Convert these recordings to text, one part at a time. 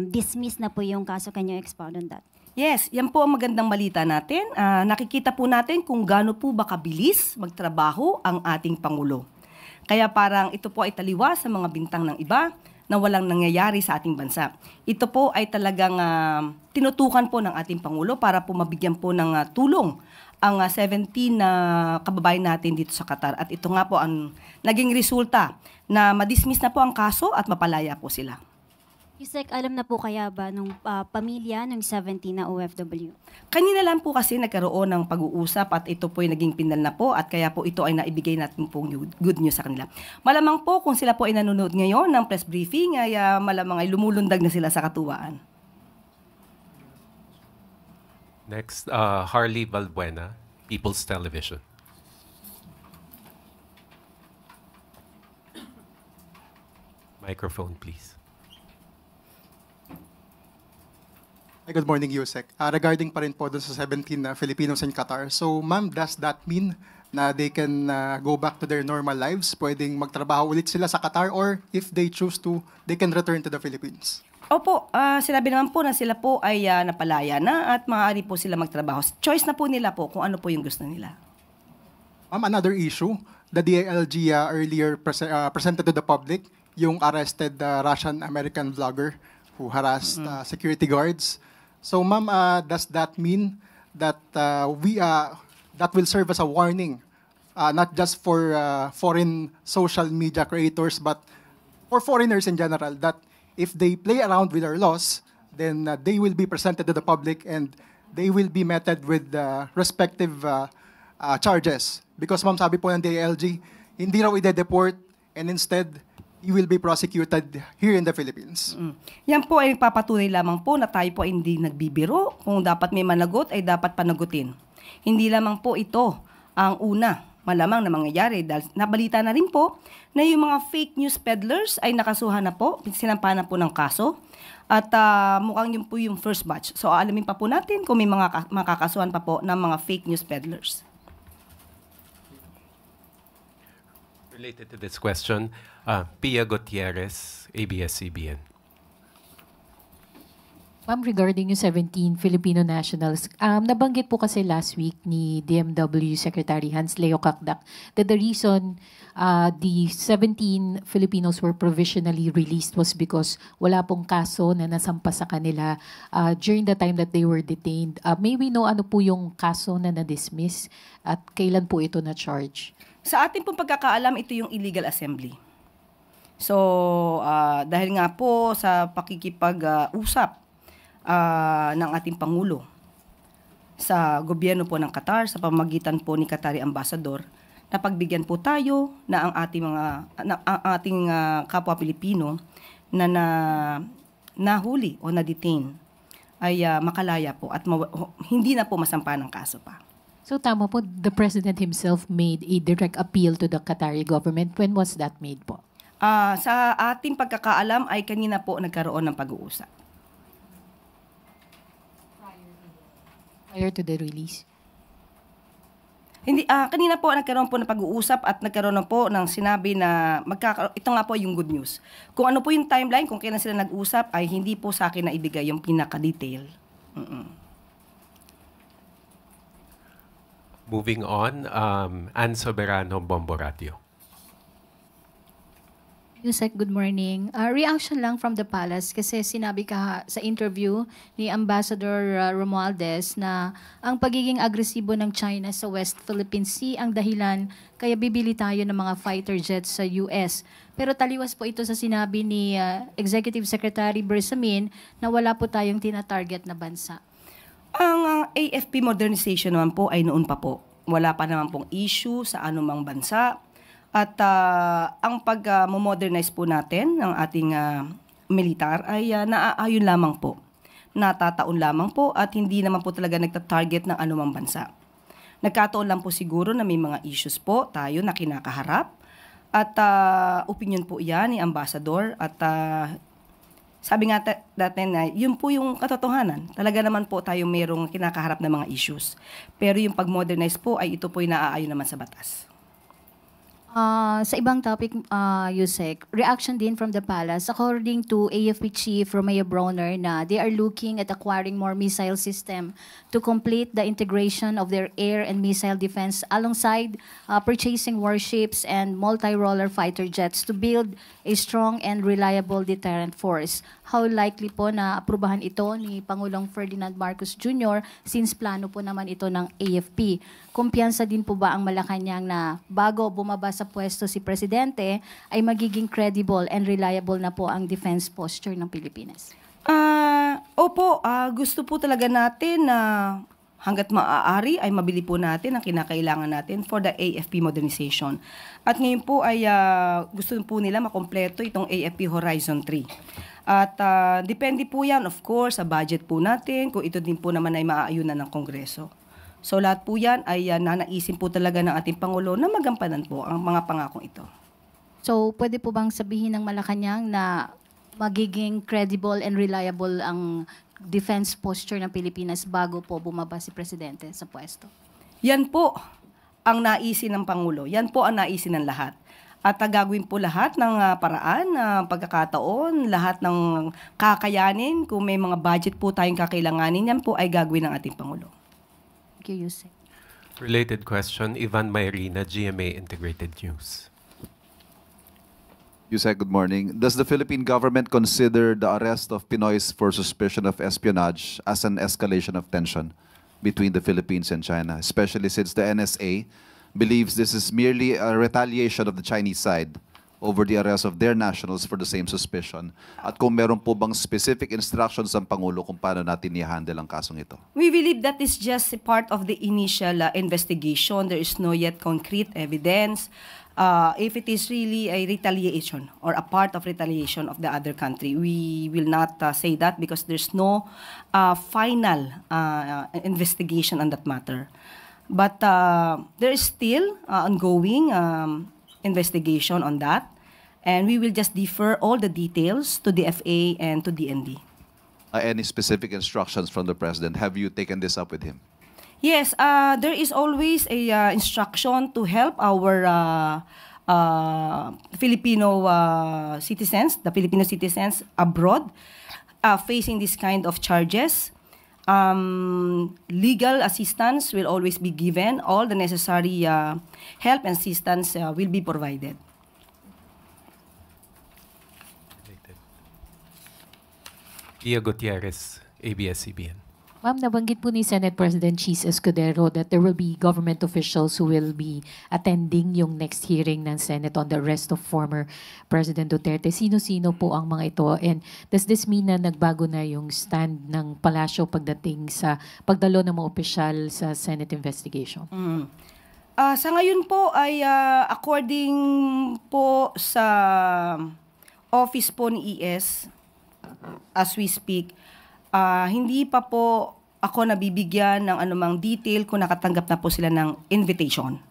dismiss na po yung kaso. Can you expound on that? Yes, yan po ang magandang balita natin. Nakikita po natin kung gaano po ba kabilis magtrabaho ang ating Pangulo. Kaya parang ito po ay taliwas sa mga bintang ng iba na walang nangyayari sa ating bansa. Ito po ay talagang tinutukan po ng ating Pangulo para po mabigyan po ng tulong ang 17 na kababayan natin dito sa Qatar. At ito nga po ang naging resulta na madismiss na po ang kaso at mapalaya po sila. Yusek, alam na po kaya ba nung pamilya ng 17 na OFW? Kanina lang po kasi nagkaroon ng pag-uusap at ito po ay naging pinal na po at kaya po ito ay naibigay natin pong good news sa kanila. Malamang po kung sila po ay nanonood ngayon ng press briefing ay malamang ay lumulundag na sila sa katuwaan. Next, Harley Balbuena, People's Television. Microphone, please. Good morning, Yusek. Regarding pa rin po dun sa 17 na Filipinos in Qatar. So, ma'am, does that mean na they can go back to their normal lives? Pwedeng magtrabaho ulit sila sa Qatar or if they choose to, they can return to the Philippines? Opo, sinabi naman po na sila po ay napalaya na at maaari po sila magtrabaho. Choice na po nila po kung ano po yung gusto nila. Ma'am, another issue, the DILG earlier presented to the public yung arrested Russian-American vlogger who harassed security guards. So, ma'am, does that mean that that will serve as a warning, not just for foreign social media creators, but for foreigners in general, that if they play around with our laws, then they will be presented to the public and they will be meted with respective charges. Because, ma'am, sabi po ng DILG, hindi raw ide-deport and instead, you will be prosecuted here in the Philippines. Yan po ay papatunay lamang po na tayo po ay hindi nagbibiro. Kung dapat may managot, ay dapat panagutin. Hindi lamang po ito ang una malamang na mangyayari. Dahil nabalita na rin po na yung mga fake news peddlers ay nakasuhan na po, sinampahan na po ng kaso. At mukhang yun po yung first batch. So alamin pa po natin kung may mga makakasuhan pa po ng mga fake news peddlers. Related to this question, Pia Gutierrez, ABS-CBN. Ma'am, regarding yung 17 Filipino nationals, nabanggit po kasi last week ni DMW Secretary Hans Leo Kakdak that the reason the 17 Filipinos were provisionally released was because wala pong kaso na nasampa sa kanila during the time that they were detained. May we know ano po yung kaso na na-dismiss at kailan po ito na-charge? Sa ating pong pagkakaalam, ito yung illegal assembly. So, dahil nga po sa pakikipag-usap ng ating Pangulo sa gobyerno po ng Qatar, sa pamamagitan po ni Qatari Ambassador, napagbigyan po tayo na ang ating kapwa Pilipino na nahuli o na-detain ay makalaya po at hindi na po masampa ng kaso pa. So tama po, the President himself made a direct appeal to the Qatari government. When was that made po? Sa ating pagkakaalam ay kanina po nagkaroon ng pag-uusap. Prior to the release? Hindi, kanina po nagkaroon po ng pag-uusap at nagkaroon na po ng sinabi na ito nga po yung good news. Kung ano po yung timeline, kung kailan sila nag-usap, ay hindi po sa akin na ibigay yung pinaka-detail. Moving on, Ann Soberano, Bomboratio. Yusek, good morning. Reaction lang from the palace kasi sinabi ka sa interview ni Ambassador Romualdez na ang pagiging agresibo ng China sa West Philippine Sea ang dahilan kaya bibili tayo ng mga fighter jets sa US. Pero taliwas po ito sa sinabi ni Executive Secretary Bersamin na wala po tayong tina-target na bansa. Ang AFP modernization naman po ay noon pa po. Wala pa naman pong issue sa anumang bansa. At ang pag-modernize po natin ng ating militar ay naaayon lamang po. Natataon lamang po at hindi naman po talaga nagta-target ng anumang bansa. Nagkataon lang po siguro na may mga issues po tayo na kinakaharap. At opinion po yan ni Ambassador at sabi nga natin na yun po yung katotohanan. Talaga naman po tayo mayroong kinakaharap na mga issues. Pero yung pag-modernize po ay ito po yung naaayon naman sa batas. Sa ibang topic, Yusek, reaction din from the palace. According to AFP Chief Romeo Bronner, na they are looking at acquiring more missile system to complete the integration of their air and missile defense alongside purchasing warships and multi-roller fighter jets to build a strong and reliable deterrent force. How likely po na aprubahan ito ni Pangulong Ferdinand Marcos Jr. since plano po naman ito ng AFP? Kumpiyansa din po ba ang Malacanang na bago bumaba sa pwesto si Presidente ay magiging credible and reliable na po ang defense posture ng Pilipinas? Opo, gusto po talaga natin na hanggat maaari ay mabili po natin ang kinakailangan natin for the AFP modernization. At ngayon po ay gusto po nila makompleto itong AFP Horizon 3. At depende po yan, of course, sa budget po natin, kung ito din po naman ay maaayunan ng Kongreso. So lahat po yan ay nanaisin po talaga ng ating Pangulo na magampanan po ang mga pangakong ito. So, pwede po bang sabihin ng Malacanang na magiging credible and reliable ang defense posture ng Pilipinas bago po bumaba si Presidente sa pwesto? Yan po ang naisin ng Pangulo. Yan po ang naisin ng lahat. At gagawin po lahat ng paraan, pagkakataon, lahat ng kakayanin. Kung may mga budget po tayong kakailanganin, yan po ay gagawin ng ating Pangulo. Thank you, Yusek. Related question, Ivan Mayrina, GMA Integrated News. Yusek, good morning. Does the Philippine government consider the arrest of Pinoys for suspicion of espionage as an escalation of tension between the Philippines and China, especially since the NSA believes this is merely a retaliation of the Chinese side over the arrest of their nationals for the same suspicion? At kung meron po bang specific instructions ang Pangulo kung paano natin i-handle ang kasong ito? We believe that is just a part of the initial investigation. There is no yet concrete evidence. If it is really a retaliation or a part of retaliation of the other country, we will not say that because there's no final investigation on that matter. But there is still ongoing investigation on that, and we will just defer all the details to the FA and to DND. Any specific instructions from the President? Have you taken this up with him? Yes, there is always a instruction to help our Filipino citizens, the Filipino citizens abroad, facing this kind of charges. Legal assistance will always be given. All the necessary help and assistance will be provided. Ia Gutierrez, ABS-CBN. Ma'am, nabanggit po ni Senate President Cheese Escudero that there will be government officials who will be attending yung next hearing ng Senate on the arrest of former President Duterte. Sino-sino po ang mga ito? And does this mean na nagbago na yung stand ng palasyo pagdating sa pagdalo ng mga opisyal sa Senate investigation? Sa ngayon po ay according po sa office po ni ES, as we speak, hindi pa po ako nabibigyan ng anumang detail kung nakatanggap na po sila ng invitation.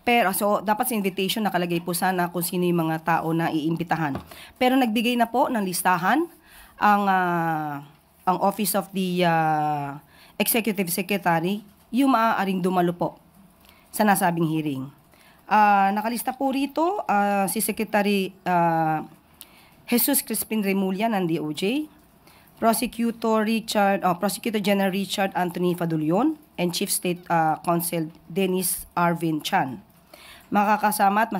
Pero so dapat sa invitation nakalagay po sana kung sino yung mga tao na iimbitahan. Pero nagbigay na po ng listahan ang Office of the Executive Secretary yung maaaring dumalo po sa nasabing hearing. Nakalista po rito si Secretary Jesus Crispin Remulla ng DOJ, Prosecutor General Richard Anthony Fadulion, and Chief State Counsel Dennis Arvin Chan. Makakasama at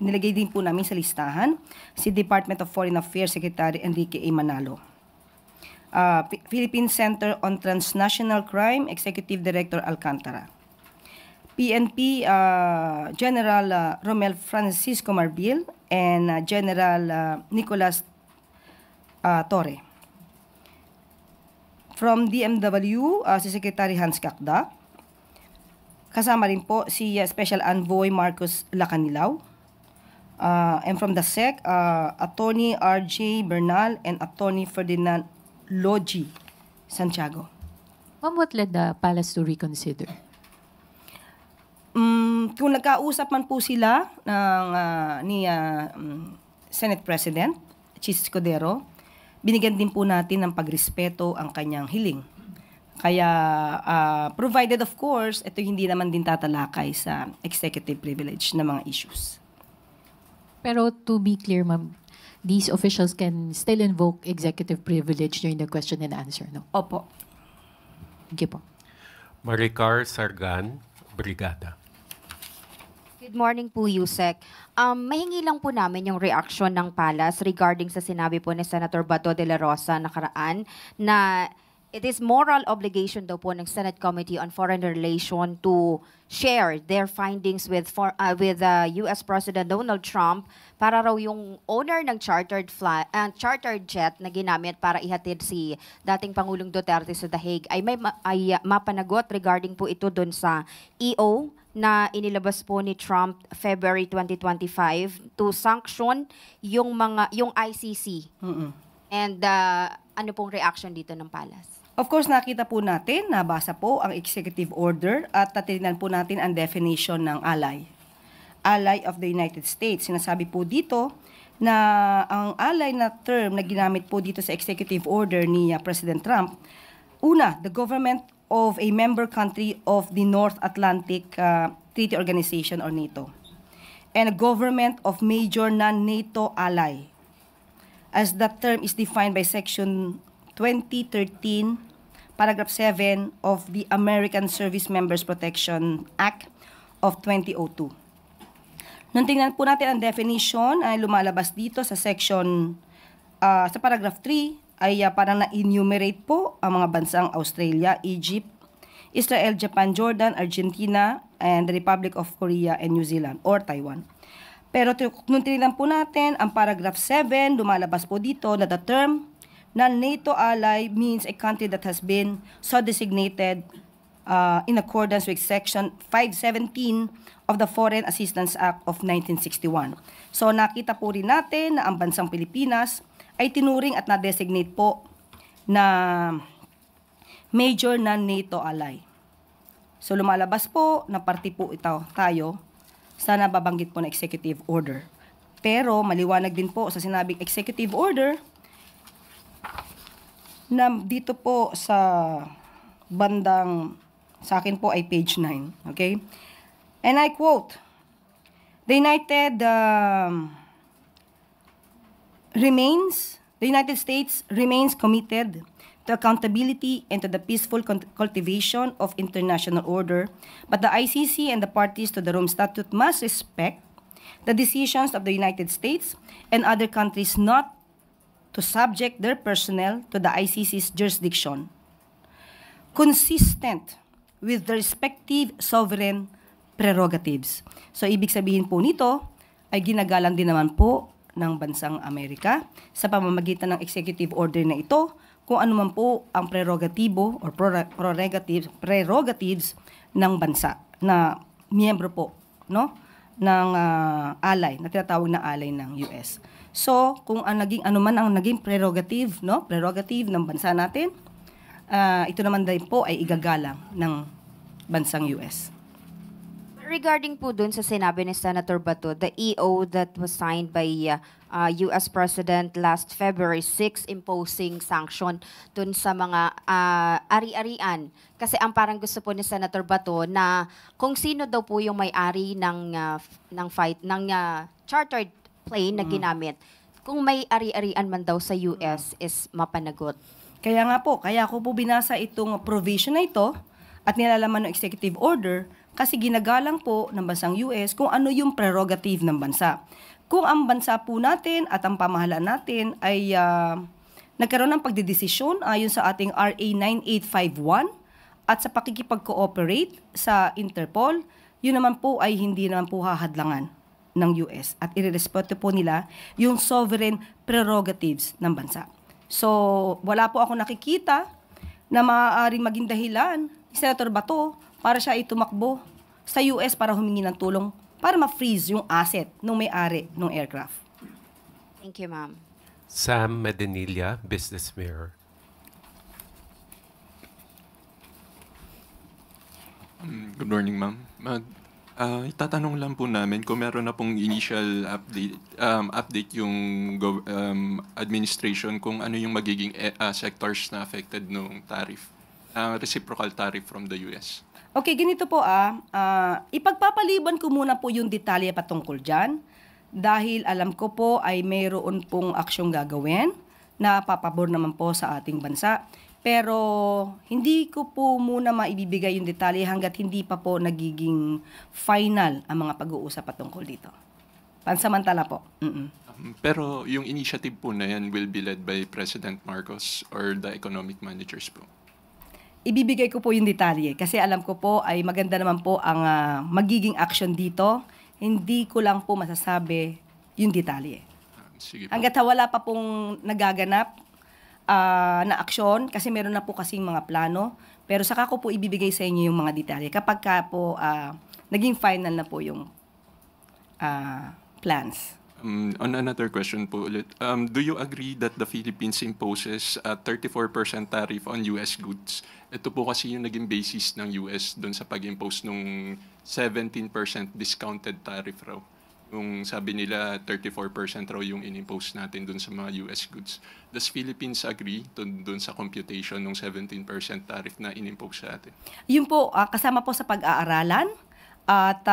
nilagay din po namin sa listahan si Department of Foreign Affairs Secretary Enrique A. Manalo, Philippine Center on Transnational Crime Executive Director Alcantara, PNP General Romel Francisco Marbil, and General Nicolas Torre. From DMW, si Secretary Hans Kakda. Kasama rin po si Special Envoy Marcos Lacanilao. And from the SEC, Attorney R.J. Bernal and Attorney Ferdinand Logi Santiago. Ma'am, what led the palace to reconsider? Kung nagkausap man po sila ni Senate President Cheese Escudero, binigyan din po natin ng pagrespeto ang kanyang hiling. Kaya, provided of course, ito hindi naman din tatalakay sa executive privilege na mga issues. Pero to be clear, ma'am, these officials can still invoke executive privilege during the question and answer, no? Opo. Thank you po. Maricar Sargan, Brigada. Good morning po, Yusek. Mahingi lang po namin yung reaction ng Palas regarding sa sinabi po ni Senator Bato de la Rosa nakaraan na it is moral obligation daw po ng Senate Committee on Foreign Relations to share their findings with US President Donald Trump para raw yung owner ng chartered jet na ginamit para ihatid si dating Pangulong Duterte sa The Hague ay mapanagot regarding po ito doon sa EO na inilabas po ni Trump February 2025 to sanction yung ICC. And ano pong reaction dito ng Palas? Of course, nakita po natin, nabasa po ang executive order at tatignan po natin ang definition ng ally. Ally of the United States. Sinasabi po dito na ang ally na term na ginamit po dito sa executive order ni President Trump, una, the government of a member country of the North Atlantic Treaty Organization or NATO, and a government of major non-NATO ally, as that term is defined by Section 2013, Paragraph 7 of the American Service Members Protection Act of 2002. Nung tingnan po natin ang definition ay lumalabas dito sa section, sa paragraph 3, ay parang na-enumerate po ang mga bansang Australia, Egypt, Israel, Japan, Jordan, Argentina, and the Republic of Korea and New Zealand or Taiwan. Pero nung tinignan po natin ang paragraph 7, lumalabas po dito na the term non-NATO ally means a country that has been so designated in accordance with Section 517 of the Foreign Assistance Act of 1961. So nakita po rin natin na ang bansang Pilipinas ay tinuring at na-designate po na major non-NATO ally. So lumalabas po na party po tayo sa nababanggit po na executive order. Pero maliwanag din po sa sinabing executive order na dito po sa bandang, sa akin po ay page 9, okay? And I quote, the United States remains committed to accountability and to the peaceful cultivation of international order, but the ICC and the parties to the Rome Statute must respect the decisions of the United States and other countries not to subject their personnel to the ICC's jurisdiction, consistent with the respective sovereign prerogatives. So, ibig sabihin po nito ay ginagalang din naman po ng bansang Amerika sa pamamagitan ng executive order na ito kung ano man po ang prerogatibo or prerogatives ng bansa na miyembro po, no, ng ally, na tinatawag na ally ng US. So, kung ano man ang naging prerogative ng bansa natin, ito naman din po ay igagalang ng bansang US. Regarding po dun sa sinabi ni Senator Bato, the EO that was signed by US President last February 6 imposing sanction dun sa mga ari-arian. Kasi ang parang gusto po ni Senator Bato na kung sino daw po yung may-ari ng chartered plane na ginamit, kung may ari-arian man daw sa US is mapanagot. Kaya nga po, kaya ko po binasa itong provision na ito at nilalaman ng executive order kasi ginagalang po ng bansang US kung ano yung prerogative ng bansa. Kung ang bansa po natin at ang pamahalaan natin ay nagkaroon ng pagdedesisyon ayon sa ating RA 9851 at sa pakikipag-cooperate sa Interpol, yun naman po ay hindi naman po hahadlangan ng US at irerespeto po nila yung sovereign prerogatives ng bansa. So, wala po ako nakikita na maaaring maging dahilan ni Senator Bato para siya ay tumakbo sa US para humingi ng tulong para ma-freeze yung asset ng may-ari ng aircraft. Thank you, ma'am. Sam Medinilla, Business Mirror. Good morning, ma'am. Itatanong lang po namin kung meron na pong initial update yung administration kung ano yung magiging sectors na affected ng tariff. reciprocal tariff from the US? Okay, ganito po ipagpapaliban ko muna po yung detalye patungkol dyan dahil alam ko po ay mayroon pong aksyong gagawin na papabor naman po sa ating bansa. Pero hindi ko po muna maibibigay yung detalye hanggat hindi pa po nagiging final ang mga pag-uusap patungkol dito. Pansamantala po. Pero yung initiative po na yan will be led by President Marcos or the economic managers po? Ibibigay ko po yung detalye kasi alam ko po ay maganda naman po ang magiging action dito. Hindi ko lang po masasabi yung detalye. Sige po. Hanggat wala pa pong nagaganap na aksyon kasi meron na po kasing mga plano. Pero saka ko po ibibigay sa inyo yung mga detalye kapag ka po naging final na po yung plans. On another question po ulit, do you agree that the Philippines imposes a 34% tariff on US goods? Ito po kasi yung naging basis ng US doon sa pag-impose nung 17% discounted tariff raw. Yung sabi nila 34% raw yung in-impose natin doon sa mga US goods. Does Philippines agree doon sa computation ng 17% tariff na in-impose sa atin? Yun po, kasama po sa pag-aaralan. At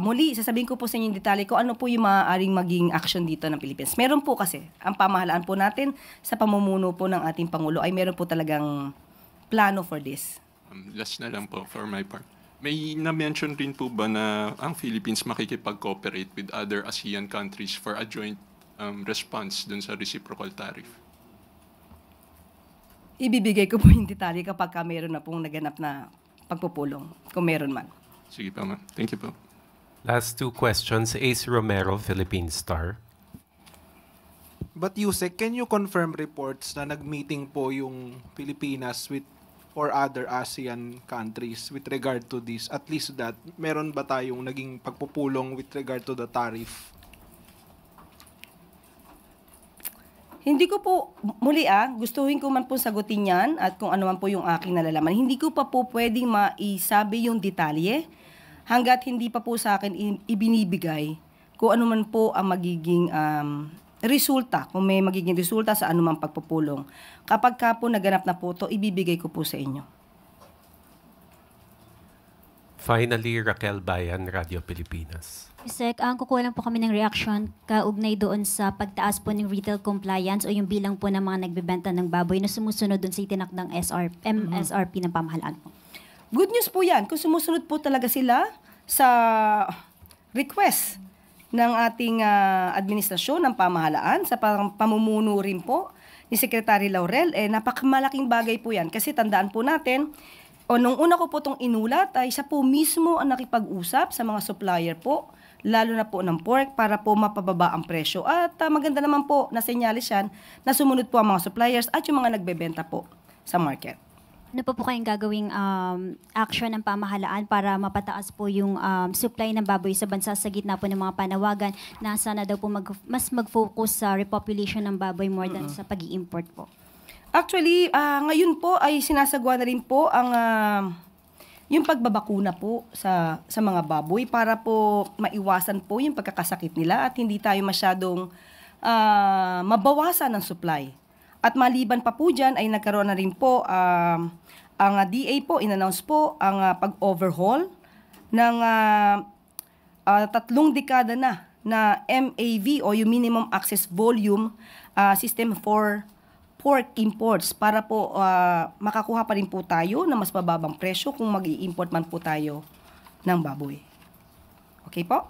muli, sasabihin ko po sa inyo yung detalye ko ano po yung maaaring maging action dito ng Philippines. Meron po kasi, ang pamahalaan po natin sa pamumuno po ng ating Pangulo ay meron po talagang plano for this. Last na lang po for my part. May na-mention rin po ba na ang Philippines makikipag-cooperate with other ASEAN countries for a joint response dun sa reciprocal tariff? Ibibigay ko po yung detalye kapag meron na pong naganap na pagpupulong, kung meron man. Sige pa, ma'am. Thank you po. Last two questions. Ace Romero, Philippine Star. But Yusek, can you confirm reports na nag-meeting po yung Pilipinas with or other ASEAN countries with regard to this? At least that, meron ba tayong naging pagpupulong with regard to the tariff? Hindi ko po, muli gustuhin ko man po sagutin yan at kung ano man po yung aking nalalaman. Hindi ko pa po pwedeng maisabi yung detalye hanggat hindi pa po sa akin ibinibigay kung ano man po ang magiging resulta, kung may magiging resulta sa anumang pagpupulong. Kapag ka po naganap na po to, ibibigay ko po sa inyo. Finally, Raquel Bayan, Radio Pilipinas. Sec, kukuha lang po kami ng reaction kaugnay doon sa pagtaas po ng retail compliance o yung bilang po ng mga nagbebenta ng baboy na sumusunod doon sa itinakdang MSRP ng pamahalaan po. Good news po yan. Kung sumusunod po talaga sila sa request ng ating administrasyon, ng pamahalaan, sa pamumuno rin po ni Secretary Laurel, napakamalaking bagay po yan. Kasi tandaan po natin, nung una ko po itong inulat, ay siya po mismo ang nakipag-usap sa mga supplier po, lalo na po ng pork, para po mapababa ang presyo. At maganda naman po na senyalis yan na sumunod po ang mga suppliers at yung mga nagbebenta po sa market. Ano po kayong gagawing action ng pamahalaan para mapataas po yung supply ng baboy sa bansa sa gitna po ng mga panawagan na sana daw po mas mag-focus sa repopulation ng baboy more than sa pag-i-import po? Actually, ngayon po ay sinasagwa na rin po ang yung pagbabakuna po sa mga baboy para po maiwasan po yung pagkakasakit nila at hindi tayo masyadong mabawasan ng supply. At maliban pa po dyan ay nagkaroon na rin po ang DA po, in-announce po ang pag-overhaul ng 3 dekada na MAV o yung Minimum Access Volume System for pork imports para po makakuha pa rin po tayo na mas mababang presyo kung mag-i-import man po tayo ng baboy. Okay po?